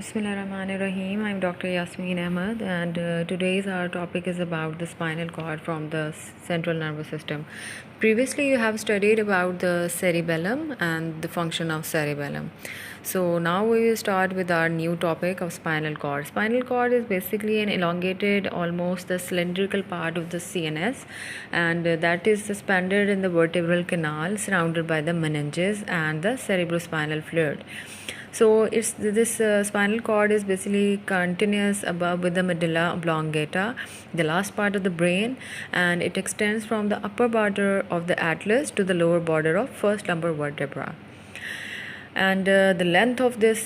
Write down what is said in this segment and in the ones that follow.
Bismillahirrahmanirrahim. I'm Dr. Yasmin Ahmed, and today's our topic is about the spinal cord from the central nervous system. Previously, you have studied about the cerebellum and the function of cerebellum. So now we will start with our new topic of spinal cord. Spinal cord is basically an elongated, almost the cylindrical part of the CNS, and that is suspended in the vertebral canal, surrounded by the meninges and the cerebrospinal fluid. So it's this spinal cord is basically continuous above with the medulla oblongata, the last part of the brain, and it extends from the upper border of the atlas to the lower border of first lumbar vertebra. And the length of this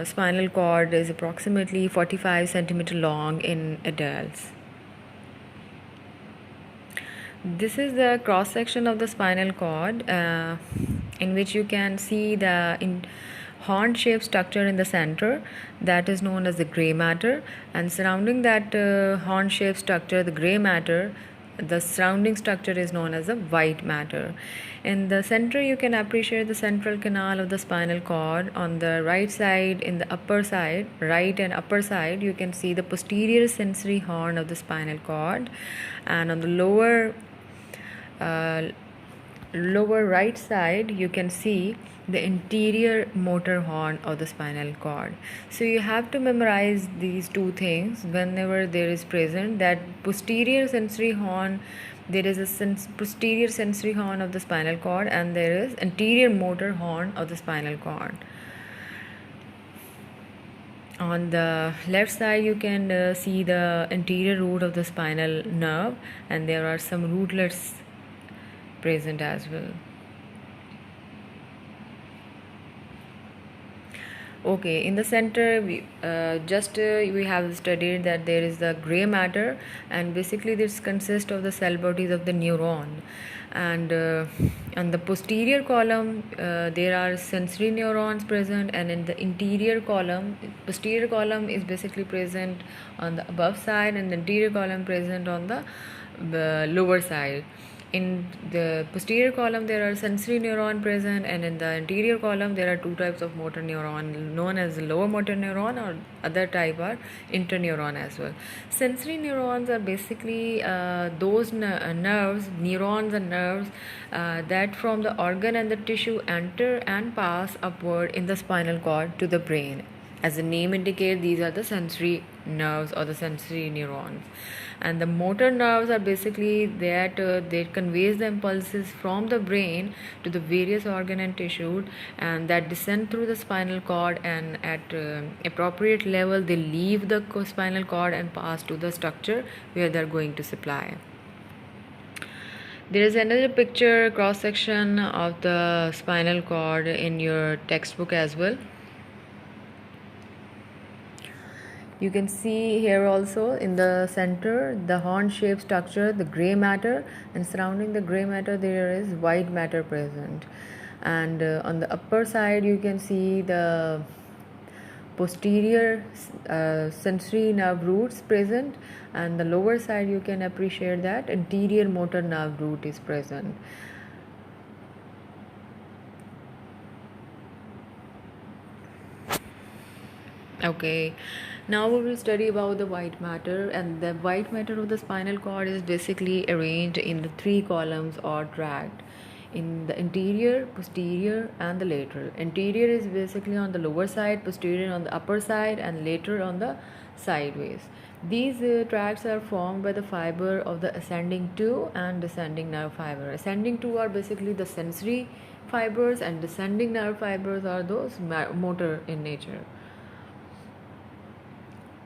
spinal cord is approximately 45 centimeter long in adults. This is the cross section of the spinal cord, in which you can see the horn shaped structure in the center, that is known as the gray matter, and surrounding that horn shaped structure, the gray matter, the surrounding structure is known as the white matter. In the center, you can appreciate the central canal of the spinal cord. On the right side, in the upper side, right and upper side, you can see the posterior sensory horn of the spinal cord, and on the lower right side, you can see the interior motor horn of the spinal cord. So you have to memorize these two things whenever there is present that posterior sensory horn. There is a posterior sensory horn of the spinal cord, and there is anterior motor horn of the spinal cord. On the left side, you can see the anterior root of the spinal nerve, and there are some rootlets present as well. Okay, in the center, we have studied that there is the gray matter, and basically this consists of the cell bodies of the neuron. And on the posterior column, there are sensory neurons present, and in the interior column, posterior column is basically present on the above side, and the anterior column present on the lower side. In the posterior column, there are sensory neuron present, and in the anterior column, there are two types of motor neuron, known as lower motor neuron, or other type are interneuron as well. Sensory neurons are basically those neurons and nerves that from the organ and the tissue enter and pass upward in the spinal cord to the brain. As the name indicates, these are the sensory nerves or the sensory neurons. And the motor nerves are basically that they conveys the impulses from the brain to the various organ and tissue, and that descend through the spinal cord, and at appropriate level they leave the spinal cord and pass to the structure where they are going to supply. There is another picture cross section of the spinal cord in your textbook as well. You can see here also in the center the horn shaped structure, the gray matter, and surrounding the gray matter there is white matter present. And on the upper side you can see the posterior sensory nerve roots present, and the lower side you can appreciate that anterior motor nerve root is present. Okay, now we will study about the white matter, and the white matter of the spinal cord is basically arranged in the three columns or tract, in the anterior, posterior, and the lateral. Anterior is basically on the lower side, posterior on the upper side, and lateral on the sideways. These tracts are formed by the fiber of the ascending 2 and descending nerve fiber. Ascending 2 are basically the sensory fibers, and descending nerve fibers are those motor in nature.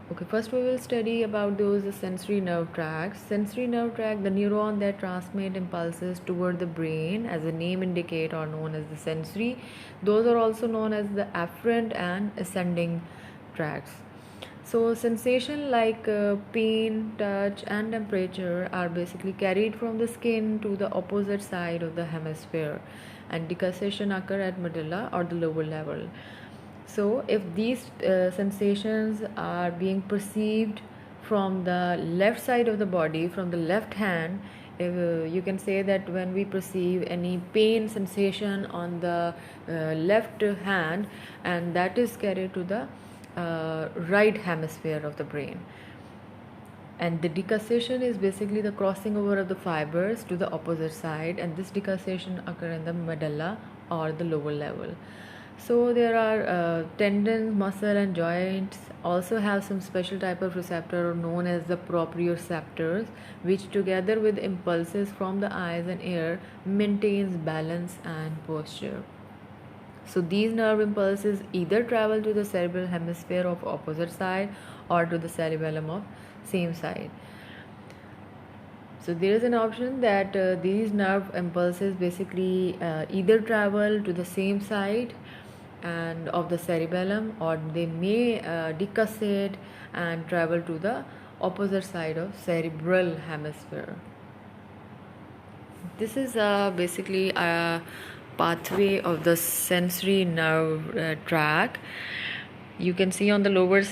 Okay, first we will study about those sensory nerve tracts. Sensory nerve tract, the neuron that transmit impulses toward the brain, as the name indicate, are known as the sensory. Those are also known as the afferent and ascending tracts. So sensation like pain, touch, and temperature are basically carried from the skin to the opposite side of the hemisphere, and decussation occur at medulla or the lower level. So if these sensations are being perceived from the left side of the body, from the left hand, you can say that when we perceive any pain sensation on the left hand, and that is carried to the right hemisphere of the brain. And the decussation is basically the crossing over of the fibers to the opposite side, and this decussation occur in the medulla or the lower level. So there are tendons, muscle and joints also have some special type of receptor known as the proprioceptors, which together with impulses from the eyes and ear maintains balance and posture. So these nerve impulses either travel to the cerebral hemisphere of opposite side or to the cerebellum of same side. So there is an option that these nerve impulses basically either travel to the same side and of the cerebellum, or they may decussate and travel to the opposite side of cerebral hemisphere. This is basically a pathway of the sensory nerve tract. You can see on the lower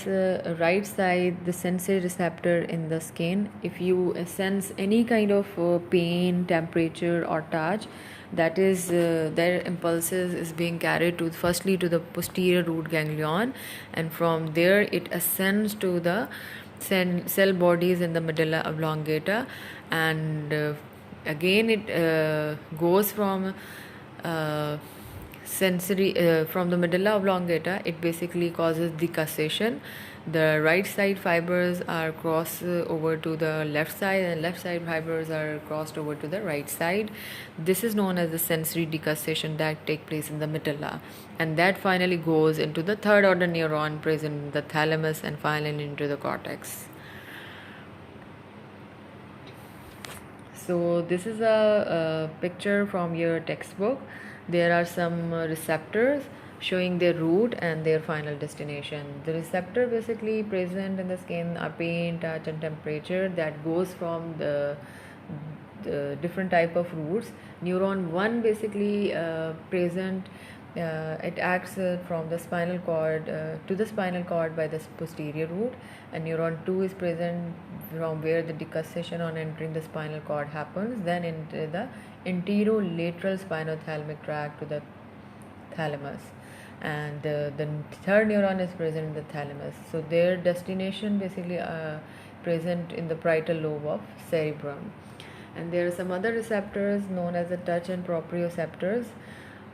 right side the sensory receptor in the skin. If you sense any kind of pain, temperature or touch, that is their impulses is being carried to firstly to the posterior root ganglion, and from there it ascends to the cell bodies in the medulla oblongata, and again it goes from from the medulla oblongata. It basically causes decussation. The right side fibers are crossed over to the left side, and left side fibers are crossed over to the right side. This is known as the sensory decussation that take place in the medulla, and that finally goes into the third order neuron present in the thalamus and finally into the cortex. So this is a picture from your textbook. There are some receptors showing their route and their final destination. The receptor basically present in the skin are pain, touch and temperature that goes from the different type of routes. Neuron 1 basically present, it acts from the spinal cord to the spinal cord by the posterior root, and neuron 2 is present from where the decussation on entering the spinal cord happens, then into the anterolateral spinothalamic tract to the thalamus, and the third neuron is present in the thalamus. So their destination basically present in the parietal lobe of cerebrum. And there are some other receptors known as the touch and proprioceptors,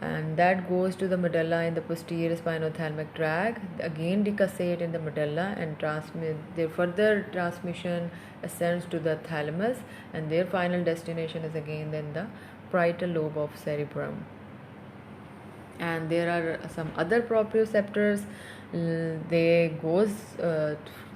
and that goes to the medulla in the posterior spinothalamic tract, again decussate in the medulla and transmit. Their further transmission ascends to the thalamus, and their final destination is again then the parietal lobe of cerebrum. And there are some other proprioceptors. They goes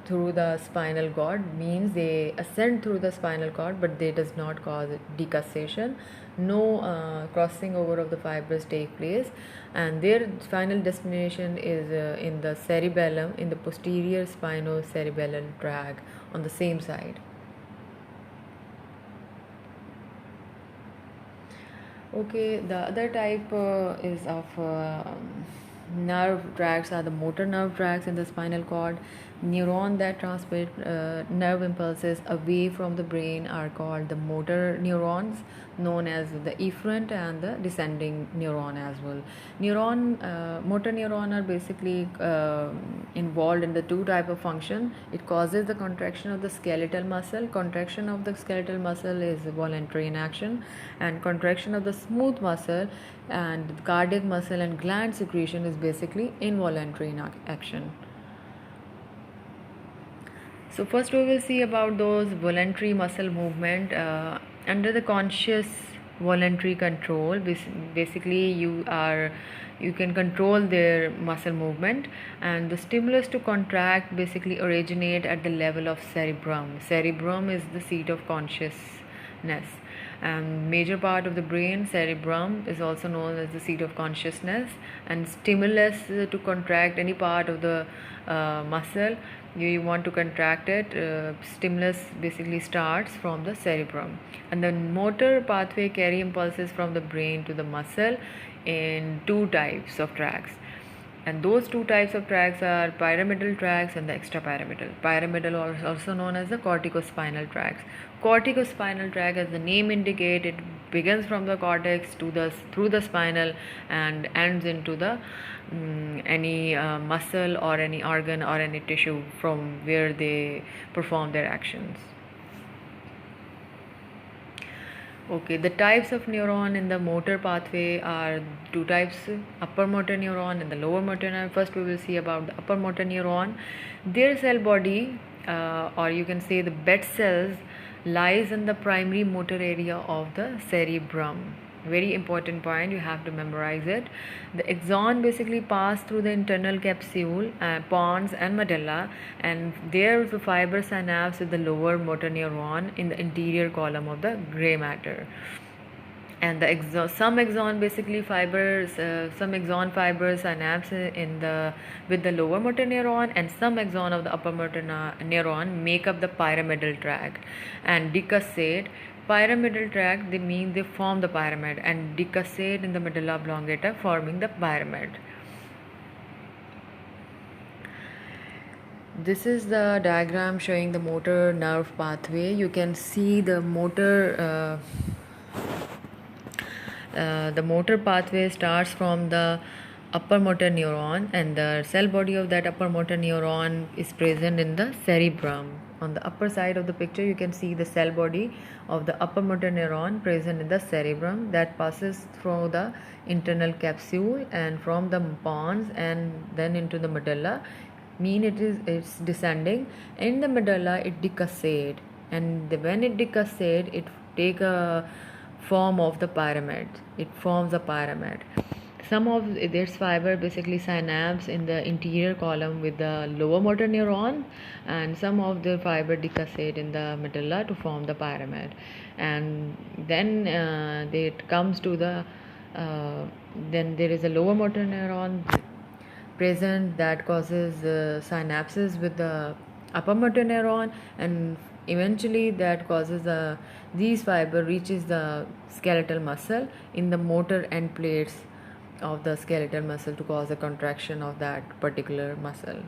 through the spinal cord, means they ascend through the spinal cord, but they does not cause decussation. No crossing over of the fibers take place, and their final destination is in the cerebellum, in the posterior spinocerebellar tract on the same side. Okay, the other type is of nerve tracts are the motor nerve tracts in the spinal cord. Neuron that transmit nerve impulses away from the brain are called the motor neurons, known as the efferent and the descending neuron as well. Motor neuron are basically involved in the two type of function. It causes the contraction of the skeletal muscle. Contraction of the skeletal muscle is voluntary in action, and contraction of the smooth muscle and cardiac muscle and gland secretion is basically involuntary in action. So first we will see about those voluntary muscle movement under the conscious voluntary control. Basically you can control their muscle movement, and the stimulus to contract basically originate at the level of cerebrum. Cerebrum is the seat of consciousness, and major part of the brain, cerebrum, is also known as the seat of consciousness. And stimulus to contract any part of the muscle you want to contract it, stimulus basically starts from the cerebrum, and the motor pathway carry impulses from the brain to the muscle in two types of tracts. And those two types of tracts are pyramidal tracts and the extrapyramidal. Pyramidal also known as the corticospinal tracts. Corticospinal tract, as the name indicates, it begins from the cortex to the through the spinal and ends into the any muscle or any organ or any tissue from where they perform their actions. Okay, the types of neuron in the motor pathway are two types, upper motor neuron and the lower motor neuron. First we will see about the upper motor neuron. Their cell body, or you can say the bed cells, lies in the primary motor area of the cerebrum. Very important point, you have to memorize it. The axon basically pass through the internal capsule, pons and medulla, and there is the fiber synapse with the lower motor neuron in the anterior column of the gray matter. And the some axon basically fibers, some axon fibers synapse in the with the lower motor neuron, and some axon of the upper motor neuron make up the pyramidal tract and decussate. Pyramidal tract, they form the pyramid, and decussate in the medulla oblongata, forming the pyramid. This is the diagram showing the motor nerve pathway. You can see the motor pathway starts from the upper motor neuron, and the cell body of that upper motor neuron is present in the cerebrum. On the upper side of the picture, you can see the cell body of the upper motor neuron present in the cerebrum that passes through the internal capsule and from the pons and then into the medulla. It's descending. In the medulla, it decussate, and when it decussate, it take a form of the pyramid. It forms a pyramid. Some of this fiber basically synapse in the interior column with the lower motor neuron, and some of the fiber decussate in the medulla to form the pyramid. And then it comes to the then there is a lower motor neuron present that causes synapses with the upper motor neuron, and eventually that causes these fiber reaches the skeletal muscle in the motor end plates of the skeletal muscle to cause a contraction of that particular muscle.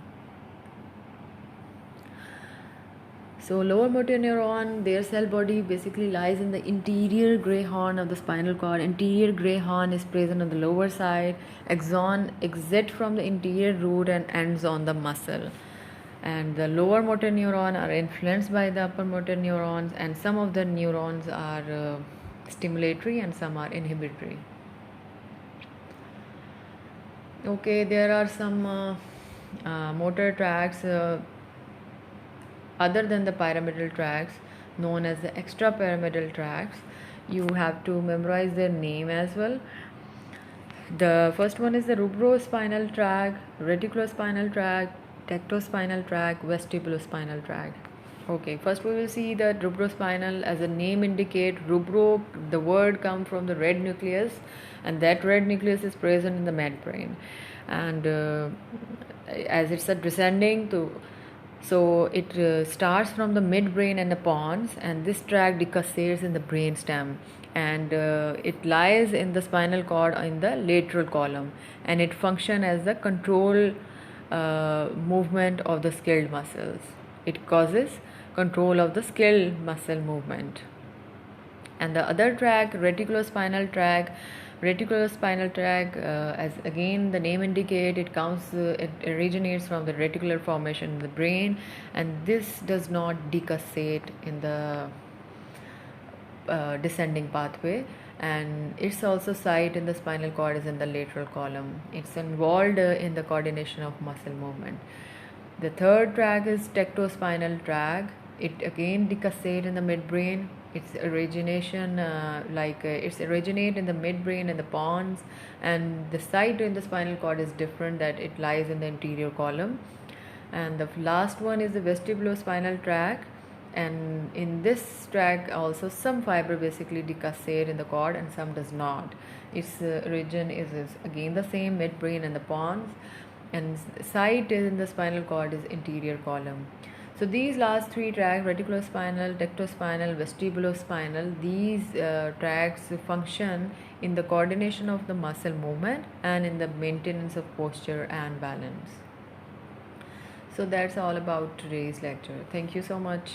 So lower motor neuron, their cell body basically lies in the interior gray horn of the spinal cord. Interior gray horn is present on the lower side. Axon exit from the interior root and ends on the muscle. And the lower motor neuron are influenced by the upper motor neurons, and some of the neurons are stimulatory and some are inhibitory. Okay, there are some motor tracts other than the pyramidal tracts known as the extrapyramidal tracts. You have to memorize their name as well. The first one is the rubrospinal tract, reticulospinal tract, tectospinal tract, vestibulospinal tract. Okay, first we will see the rubrospinal. As the name indicate, rubro, the word comes from the red nucleus, and that red nucleus is present in the midbrain, and as it's a descending to, so it starts from the midbrain and the pons, and this tract decussates in the brainstem, and it lies in the spinal cord in the lateral column, and it functions as the control movement of the skilled muscles. It causes control of the skilled muscle movement. And the other tract, reticulospinal tract, as again the name indicate, it originates from the reticular formation in the brain, and this does not decussate in the descending pathway, and its also site in the spinal cord is in the lateral column. It's involved in the coordination of muscle movement. The third tract is tectospinal tract. It again decussate in the midbrain. Its origination it's originate in the midbrain and the pons, and the site in the spinal cord is different, that it lies in the anterior column. And the last one is the vestibulospinal tract, and in this tract also some fiber basically decussate in the cord and some does not. Its origin is again the same, midbrain and the pons, and site in the spinal cord is anterior column. So these last three tracks, reticulospinal, tectospinal, vestibulospinal, these tracks function in the coordination of the muscle movement and in the maintenance of posture and balance. So that's all about today's lecture. Thank you so much.